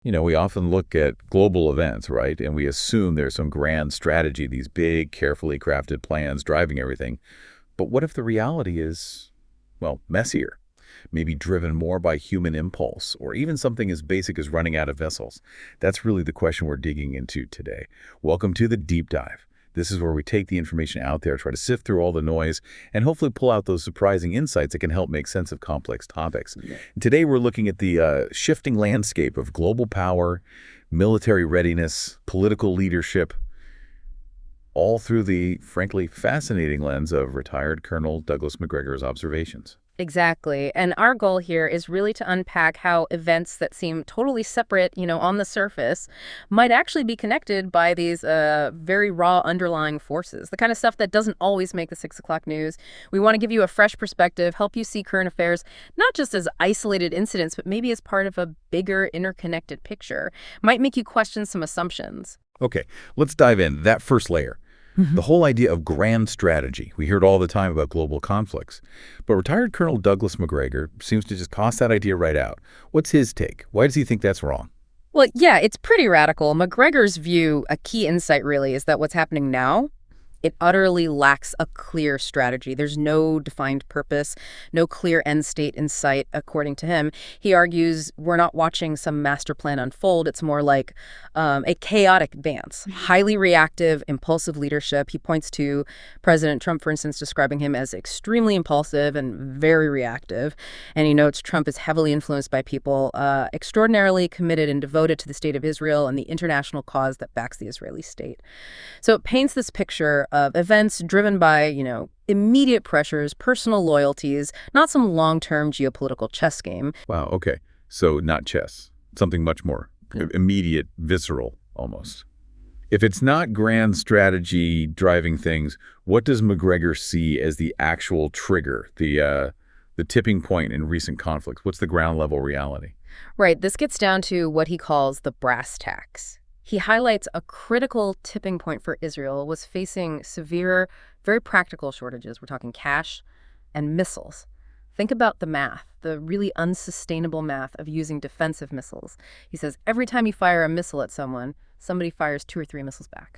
We often look at global events, right? And we assume there's some grand strategy, these big, carefully crafted plans driving everything. But what if the reality is, well, messier? Maybe driven more by human impulse, or even something as basic as running out of vessels? That's really the question we're digging into today. Welcome to the Deep Dive. This is where we take the information out there, try to sift through all the noise, and hopefully pull out those surprising insights that can help make sense of complex topics. Yeah. Today we're looking at the shifting landscape of global power, military readiness, political leadership, all through the, frankly, fascinating lens of retired Colonel Douglas Macgregor's observations. Exactly. And our goal here is really to unpack how events that seem totally separate, on the surface, might actually be connected by these very raw underlying forces, the kind of stuff that doesn't always make the 6 o'clock news. We want to give you a fresh perspective, help you see current affairs, not just as isolated incidents, but maybe as part of a bigger interconnected picture. Might make you question some assumptions. Okay, let's dive in. That first layer. The whole idea of grand strategy. We hear it all the time about global conflicts. But retired Colonel Douglas Macgregor seems to just toss that idea right out. What's his take? Why does he think that's wrong? Well, yeah, it's pretty radical. Macgregor's view, a key insight really, is that what's happening now, it utterly lacks a clear strategy. There's no defined purpose, no clear end state in sight, according to him. He argues we're not watching some master plan unfold. It's more like a chaotic dance, highly reactive, impulsive leadership. He points to President Trump, for instance, describing him as extremely impulsive and very reactive. And he notes Trump is heavily influenced by people extraordinarily committed and devoted to the state of Israel and the international cause that backs the Israeli state. So it paints this picture of events driven by, immediate pressures, personal loyalties, not some long-term geopolitical chess game. Wow, okay. So not chess, something much more immediate, visceral, almost. If it's not grand strategy driving things, what does Macgregor see as the actual trigger, the tipping point in recent conflicts? What's the ground level reality? Right, this gets down to what he calls the brass tacks. He highlights a critical tipping point for Israel was facing severe, very practical shortages. We're talking cash and missiles. Think about the math, the really unsustainable math of using defensive missiles. He says every time you fire a missile at someone, somebody fires 2 or 3 missiles back.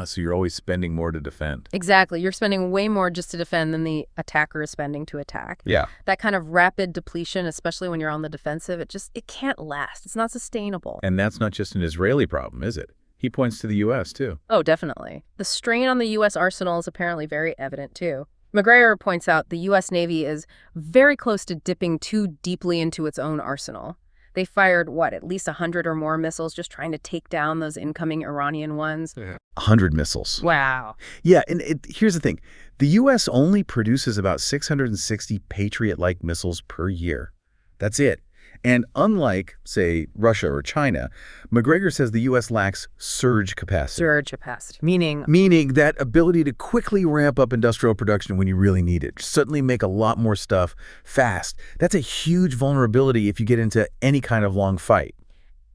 So you're always spending more to defend. Exactly. You're spending way more just to defend than the attacker is spending to attack. Yeah. That kind of rapid depletion, especially when you're on the defensive, it can't last. It's not sustainable. And that's not just an Israeli problem, is it? He points to the U.S., too. Oh, definitely. The strain on the U.S. arsenal is apparently very evident, too. Macgregor points out the U.S. Navy is very close to dipping too deeply into its own arsenal. They fired, at least 100 or more missiles just trying to take down those incoming Iranian ones. Yeah. 100 missiles. Wow. Yeah, and here's the thing. The U.S. only produces about 660 Patriot-like missiles per year. That's it. And unlike, say, Russia or China, Macgregor says the U.S. lacks surge capacity. Surge capacity, meaning? Meaning that ability to quickly ramp up industrial production when you really need it. Suddenly make a lot more stuff fast. That's a huge vulnerability if you get into any kind of long fight.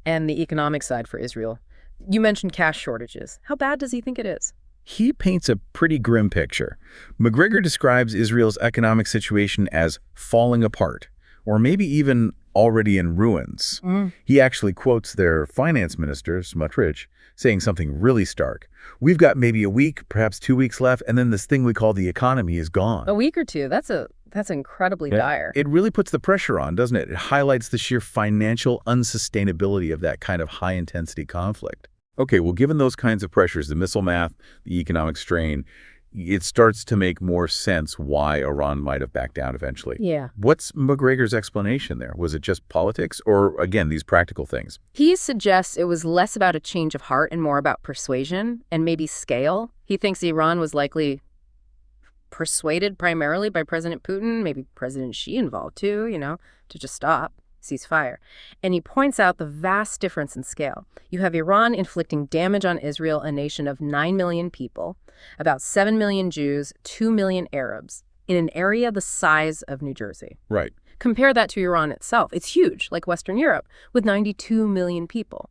And the economic side for Israel. You mentioned cash shortages. How bad does he think it is? He paints a pretty grim picture. Macgregor describes Israel's economic situation as falling apart, or maybe even already in ruins. He actually quotes their finance minister, Smotrich, saying something really stark. We've got maybe a week, perhaps 2 weeks left, and then this thing we call the economy is gone. A week or two, that's incredibly dire. It really puts the pressure on, doesn't it? It highlights the sheer financial unsustainability of that kind of high-intensity conflict. Okay, well, given those kinds of pressures, the missile math, the economic strain, it starts to make more sense why Iran might have backed down eventually. Yeah. What's Macgregor's explanation there? Was it just politics or, again, these practical things? He suggests it was less about a change of heart and more about persuasion and maybe scale. He thinks Iran was likely persuaded primarily by President Putin, maybe President Xi involved too, to just stop. Ceasefire. And he points out the vast difference in scale. You have Iran inflicting damage on Israel, a nation of 9 million people, about 7 million Jews, 2 million Arabs, in an area the size of New Jersey. Right. Compare that to Iran itself. It's huge, like Western Europe, with 92 million people.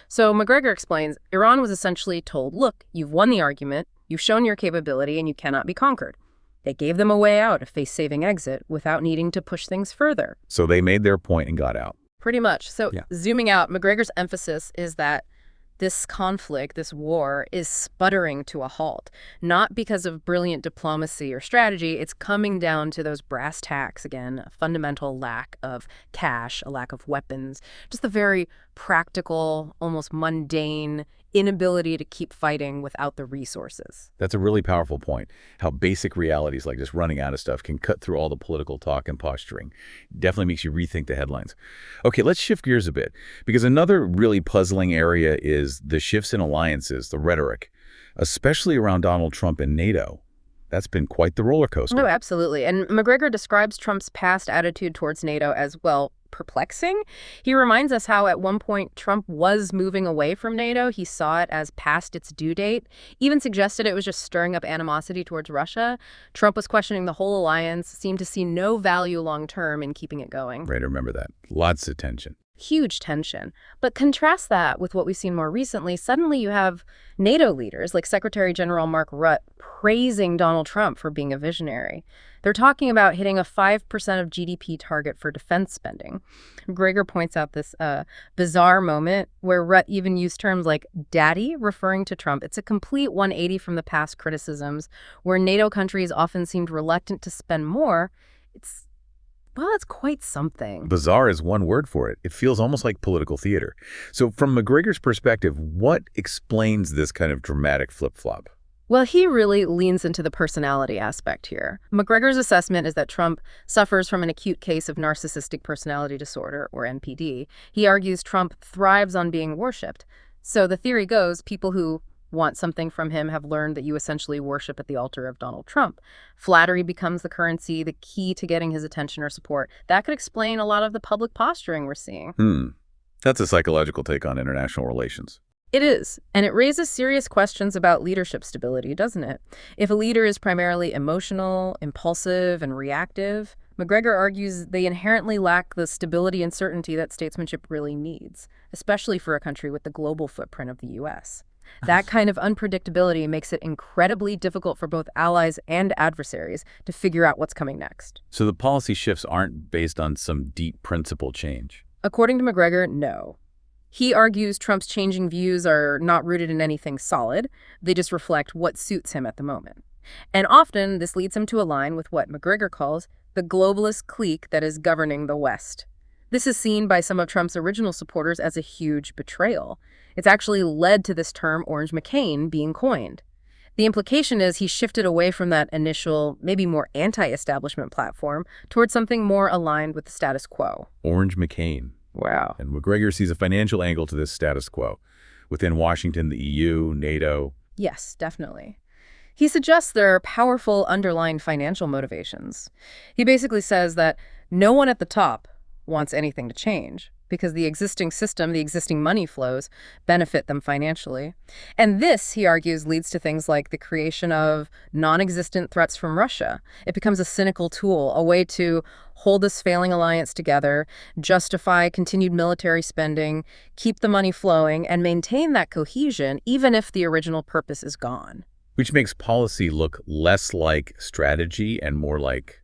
So Macgregor explains, Iran was essentially told, look, you've won the argument, you've shown your capability, and you cannot be conquered. They gave them a way out, a face-saving exit, without needing to push things further. So they made their point and got out. Pretty much. So Yeah. zooming out, Macgregor's emphasis is that this conflict, this war, is sputtering to a halt, not because of brilliant diplomacy or strategy. It's coming down to those brass tacks again, a fundamental lack of cash, a lack of weapons, just the very practical, almost mundane inability to keep fighting without the resources. That's a really powerful point, how basic realities like just running out of stuff can cut through all the political talk and posturing. Definitely makes you rethink the headlines. Okay, let's shift gears a bit, because another really puzzling area is the shifts in alliances, the rhetoric, especially around Donald Trump and NATO. That's been quite the roller coaster. No, absolutely. And Macgregor describes Trump's past attitude towards NATO as, well, perplexing. He reminds us how at one point Trump was moving away from NATO. He saw it as past its due date, even suggested it was just stirring up animosity towards Russia. Trump was questioning the whole alliance, seemed to see no value long-term in keeping it going. Right, I remember that. Lots of tension. Huge tension. But contrast that with what we've seen more recently. Suddenly you have NATO leaders like Secretary General Mark Rutte praising Donald Trump for being a visionary. They're talking about hitting a 5% of GDP target for defense spending. Macgregor points out this bizarre moment where Rutte even used terms like daddy, referring to Trump. It's a complete 180 from the past criticisms, where NATO countries often seemed reluctant to spend more. Well, it's quite something. Bizarre is one word for it. It feels almost like political theater. So from Macgregor's perspective, what explains this kind of dramatic flip-flop? Well, he really leans into the personality aspect here. Macgregor's assessment is that Trump suffers from an acute case of narcissistic personality disorder, or NPD. He argues Trump thrives on being worshipped. So the theory goes, people who want something from him have learned that you essentially worship at the altar of Donald Trump. Flattery becomes the currency, the key to getting his attention or support. That could explain a lot of the public posturing we're seeing. That's a psychological take on international relations. It is, and it raises serious questions about leadership stability, doesn't it? If a leader is primarily emotional, impulsive, and reactive, Macgregor argues they inherently lack the stability and certainty that statesmanship really needs, especially for a country with the global footprint of the U.S. That kind of unpredictability makes it incredibly difficult for both allies and adversaries to figure out what's coming next. So the policy shifts aren't based on some deep principle change. According to Macgregor, no. He argues Trump's changing views are not rooted in anything solid. They just reflect what suits him at the moment. And often, this leads him to align with what Macgregor calls the globalist clique that is governing the West. This is seen by some of Trump's original supporters as a huge betrayal. It's actually led to this term Orange McCain being coined. The implication is he shifted away from that initial, maybe more anti-establishment platform towards something more aligned with the status quo. Orange McCain. Wow. And Macgregor sees a financial angle to this status quo. Within Washington, the EU, NATO. Yes, definitely. He suggests there are powerful underlying financial motivations. He basically says that no one at the top wants anything to change because the existing system, the existing money flows, benefit them financially. And this, he argues, leads to things like the creation of non-existent threats from Russia. It becomes a cynical tool, a way to hold this failing alliance together, justify continued military spending, keep the money flowing, and maintain that cohesion, even if the original purpose is gone. Which makes policy look less like strategy and more like,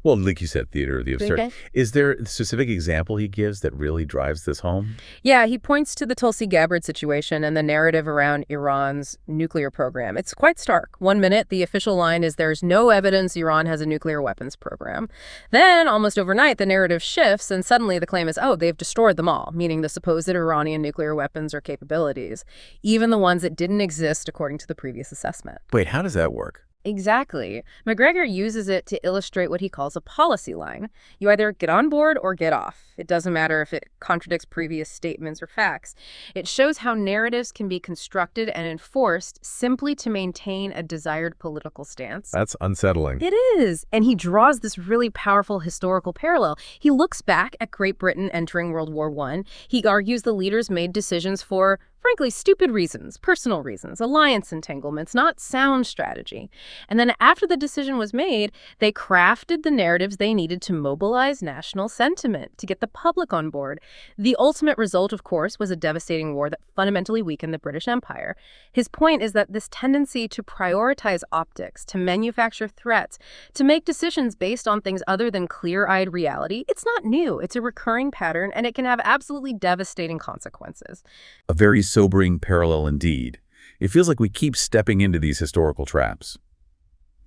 well, like you said, theater of the absurd. Okay. Is there a specific example he gives that really drives this home? Yeah, he points to the Tulsi Gabbard situation and the narrative around Iran's nuclear program. It's quite stark. 1 minute, the official line is there's no evidence Iran has a nuclear weapons program. Then, almost overnight, the narrative shifts, and suddenly the claim is, oh, they've destroyed them all, meaning the supposed Iranian nuclear weapons or capabilities, even the ones that didn't exist according to the previous assessment. Wait, how does that work? Exactly. Macgregor uses it to illustrate what he calls a policy line. You either get on board or get off. It doesn't matter if it contradicts previous statements or facts. It shows how narratives can be constructed and enforced simply to maintain a desired political stance. That's unsettling. It is. And he draws this really powerful historical parallel. He looks back at Great Britain entering World War I. He argues the leaders made decisions for frankly, stupid reasons, personal reasons, alliance entanglements, not sound strategy. And then after the decision was made, they crafted the narratives they needed to mobilize national sentiment, to get the public on board. The ultimate result, of course, was a devastating war that fundamentally weakened the British Empire. His point is that this tendency to prioritize optics, to manufacture threats, to make decisions based on things other than clear-eyed reality, it's not new. It's a recurring pattern, and it can have absolutely devastating consequences. A very sobering parallel indeed. It feels like we keep stepping into these historical traps.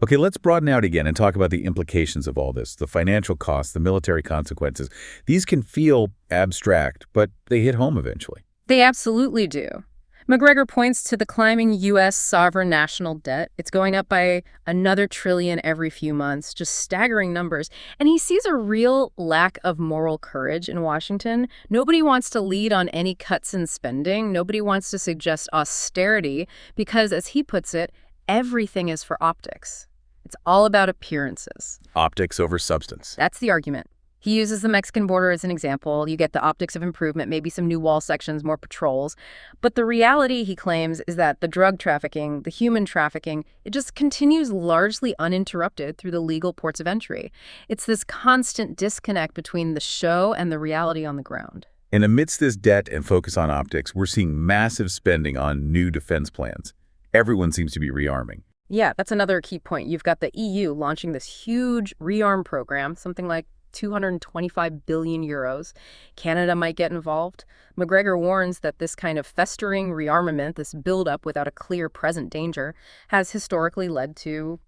Okay, let's broaden out again and talk about the implications of all this, the financial costs, the military consequences. These can feel abstract, but they hit home eventually. They absolutely do. Macgregor points to the climbing U.S. sovereign national debt. It's going up by another trillion every few months, just staggering numbers. And he sees a real lack of moral courage in Washington. Nobody wants to lead on any cuts in spending. Nobody wants to suggest austerity because, as he puts it, everything is for optics. It's all about appearances. Optics over substance. That's the argument. He uses the Mexican border as an example. You get the optics of improvement, maybe some new wall sections, more patrols. But the reality, he claims, is that the drug trafficking, the human trafficking, it just continues largely uninterrupted through the legal ports of entry. It's this constant disconnect between the show and the reality on the ground. And amidst this debt and focus on optics, we're seeing massive spending on new defense plans. Everyone seems to be rearming. Yeah, that's another key point. You've got the EU launching this huge rearm program, something like 225 billion euros. Canada might get involved. Macgregor warns that this kind of festering rearmament, this buildup without a clear present danger, has historically led to,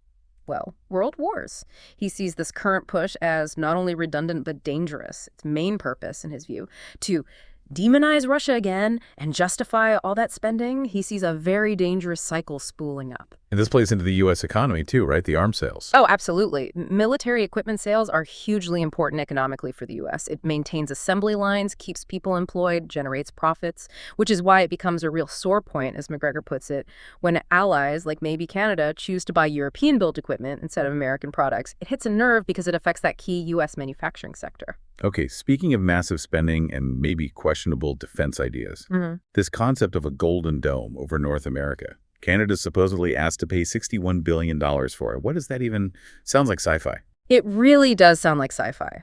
well, world wars. He sees this current push as not only redundant but dangerous. Its main purpose, in his view, to demonize Russia again and justify all that spending. He sees a very dangerous cycle spooling up. And this plays into the U.S. economy too, right? The arms sales. Oh, absolutely. Military equipment sales are hugely important economically for the U.S. It maintains assembly lines, keeps people employed, generates profits, which is why it becomes a real sore point, as Macgregor puts it, when allies, like maybe Canada, choose to buy European-built equipment instead of American products. It hits a nerve because it affects that key U.S. manufacturing sector. Okay, speaking of massive spending and maybe questionable defense ideas, this concept of a golden dome over North America, Canada's supposedly asked to pay $61 billion for it. What does that even sounds like sci-fi? It really does sound like sci-fi.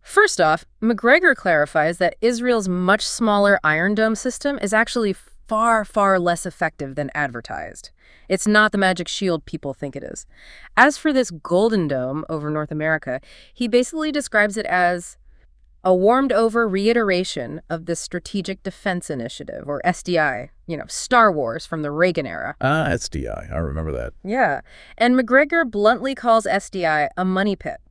First off, Macgregor clarifies that Israel's much smaller Iron Dome system is actually far, far less effective than advertised. It's not the magic shield people think it is. As for this golden dome over North America, he basically describes it as a warmed-over reiteration of the Strategic Defense Initiative, or SDI, Star Wars from the Reagan era. Ah, SDI. I remember that. Yeah, and Macgregor bluntly calls SDI a money pit.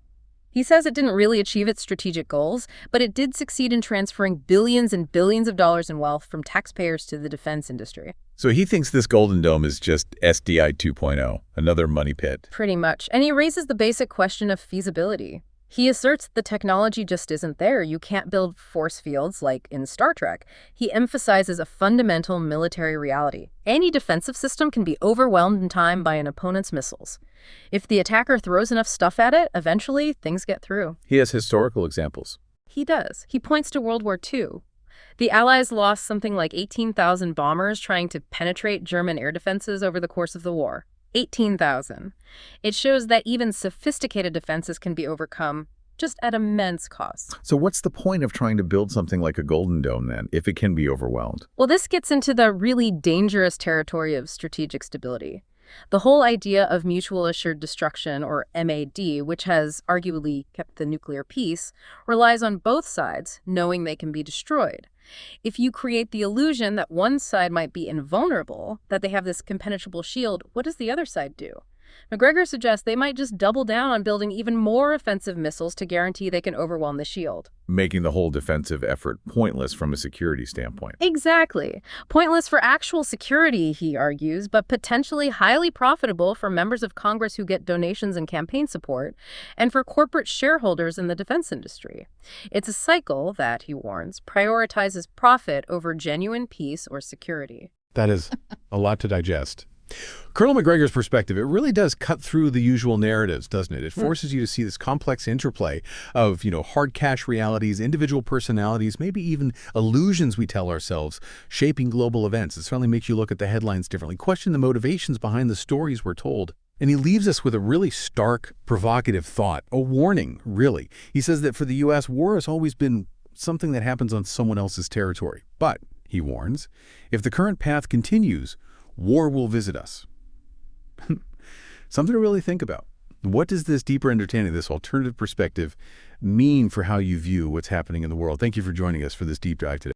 He says it didn't really achieve its strategic goals, but it did succeed in transferring billions and billions of dollars in wealth from taxpayers to the defense industry. So he thinks this golden dome is just SDI 2.0, another money pit. Pretty much. And he raises the basic question of feasibility. He asserts the technology just isn't there. You can't build force fields like in Star Trek. He emphasizes a fundamental military reality. Any defensive system can be overwhelmed in time by an opponent's missiles. If the attacker throws enough stuff at it, eventually things get through. He has historical examples. He does. He points to World War II. The Allies lost something like 18,000 bombers trying to penetrate German air defenses over the course of the war. 18,000. It shows that even sophisticated defenses can be overcome, just at immense cost. So what's the point of trying to build something like a golden dome then, if it can be overwhelmed? Well, this gets into the really dangerous territory of strategic stability. The whole idea of mutual assured destruction, or MAD, which has arguably kept the nuclear peace, relies on both sides knowing they can be destroyed. If you create the illusion that one side might be invulnerable, that they have this impenetrable shield, what does the other side do? Macgregor suggests they might just double down on building even more offensive missiles to guarantee they can overwhelm the shield. Making the whole defensive effort pointless from a security standpoint. Exactly. Pointless for actual security, he argues, but potentially highly profitable for members of Congress who get donations and campaign support, and for corporate shareholders in the defense industry. It's a cycle that, he warns, prioritizes profit over genuine peace or security. That is a lot to digest. Colonel Macgregor's perspective, it really does cut through the usual narratives, doesn't it? It forces you to see this complex interplay of, hard cash realities, individual personalities, maybe even illusions we tell ourselves, shaping global events. It certainly makes you look at the headlines differently, question the motivations behind the stories we're told. And he leaves us with a really stark, provocative thought, a warning, really. He says that for the U.S., war has always been something that happens on someone else's territory. But, he warns, if the current path continues, war will visit us. Something to really think about. What does this deeper understanding, this alternative perspective, mean for how you view what's happening in the world? Thank you for joining us for this deep dive today.